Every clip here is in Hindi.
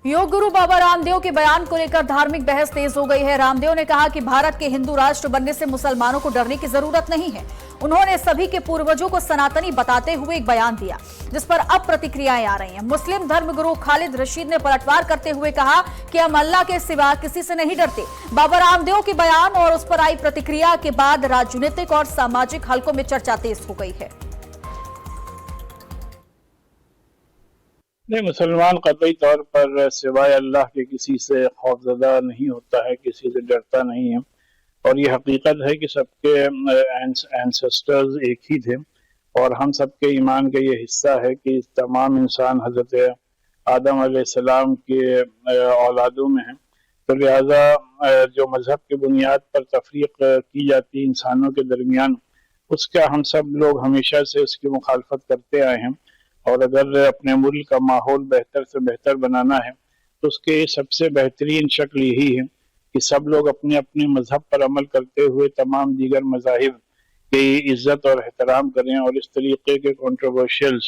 योग गुरु बाबा रामदेव के बयान को लेकर धार्मिक बहस तेज हो गई है। रामदेव ने कहा कि भारत के हिंदू राष्ट्र बनने से मुसलमानों को डरने की जरूरत नहीं है। उन्होंने सभी के पूर्वजों को सनातनी बताते हुए एक बयान दिया, जिस पर अब प्रतिक्रियाएं आ रही हैं। मुस्लिम धर्मगुरु खालिद रशीद ने पलटवार करते हुए कहा कि हम अल्लाह के सिवा किसी से नहीं डरते। बाबा रामदेव के बयान और उस पर आई प्रतिक्रिया के बाद राजनीतिक और सामाजिक हलकों में चर्चा तेज हो गई है। नहीं, मुसलमान कतई तौर पर सिवाय अल्लाह के किसी से खौफजदा नहीं होता है, किसी से डरता नहीं है। और ये हकीकत है कि सबके एंसेस्टर्स एक ही थे और हम सबके ईमान का ये हिस्सा है कि तमाम इंसान हजरत आदम अलैहिस्सलाम के औलादों में हैं। तो लिहाजा जो मजहब के बुनियाद पर तफरीक की जाती इंसानों के दरमियान, उसका हम सब लोग हमेशा से उसकी मुखालफत करते आए हैं। और अगर अपने मुल्क का माहौल बेहतर से बेहतर बनाना है तो उसके सबसे बेहतरीन शक्ल यही है कि सब लोग अपने अपने मजहब पर अमल करते हुए तमाम दीगर मजाहिब की इज्जत और एहतराम करें और इस तरीके के कंट्रोवर्शियल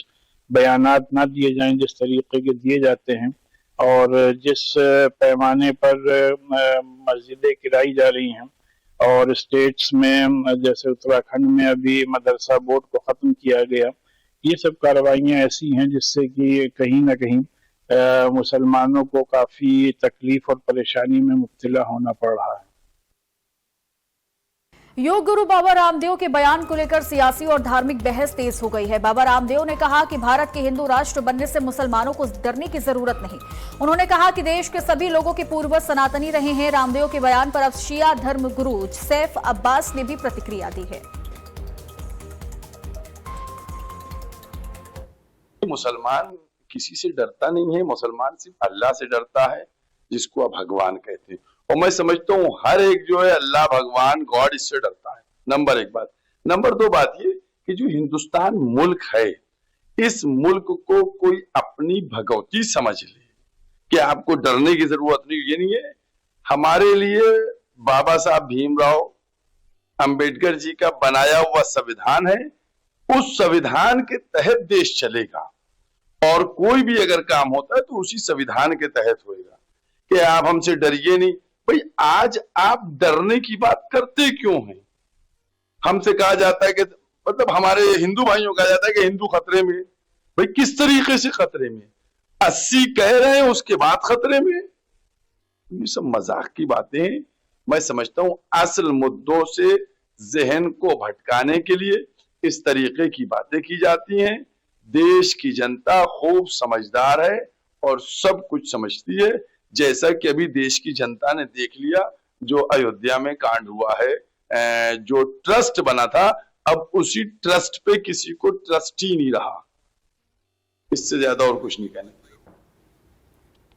बयानात ना दिए जाएं जिस तरीके के दिए जाते हैं। और जिस पैमाने पर मस्जिदें गिराई जा रही हैं और स्टेट्स में जैसे उत्तराखंड में अभी मदरसा बोर्ड को ख़त्म किया गया, ये सब कार्रवाइयाँ ऐसी हैं जिससे कि कहीं ना कहीं मुसलमानों को काफी तकलीफ और परेशानी में मुब्तला होना पड़ रहा है। योग गुरु बाबा रामदेव के बयान को लेकर सियासी और धार्मिक बहस तेज हो गई है। बाबा रामदेव ने कहा कि भारत के हिंदू राष्ट्र बनने से मुसलमानों को डरने की जरूरत नहीं। उन्होंने कहा कि देश के सभी लोगों के पूर्वज सनातनी रहे हैं। रामदेव के बयान पर अब शिया धर्म गुरु सैफ अब्बास ने भी प्रतिक्रिया दी है। मुसलमान किसी से डरता नहीं है, मुसलमान सिर्फ अल्लाह से डरता है, जिसको आप भगवान कहते हैं। और मैं समझता हूँ हर एक जो है अल्लाह भगवान गॉड इससे डरता है। नंबर एक बात। नंबर दो बात ये कि जो हिंदुस्तान मुल्क है, इस मुल्क को कोई अपनी भगवती समझ ले कि आपको डरने की जरूरत नहीं। ये नहीं है। हमारे लिए बाबा साहब भीमराव अंबेडकर जी का बनाया हुआ संविधान है, उस संविधान के तहत देश चलेगा और कोई भी अगर काम होता है तो उसी संविधान के तहत होएगा कि आप हमसे डरिए नहीं। भाई आज आप डरने की बात करते क्यों हैं? हमसे कहा जाता है कि मतलब हमारे हिंदू भाइयों कहा जाता है कि हिंदू खतरे में। भाई किस तरीके से खतरे में? 80 कह रहे हैं उसके बाद खतरे में। ये सब मजाक की बातें। मैं समझता हूं असल मुद्दों से जहन को भटकाने के लिए इस तरीके की बातें की जाती हैं। देश की जनता खूब समझदार है और सब कुछ समझती है, जैसा कि अभी देश की जनता ने देख लिया जो अयोध्या में कांड हुआ है। जो ट्रस्ट बना था, अब उसी ट्रस्ट पे किसी को ट्रस्ट ही नहीं रहा। इससे ज्यादा और कुछ नहीं कहना।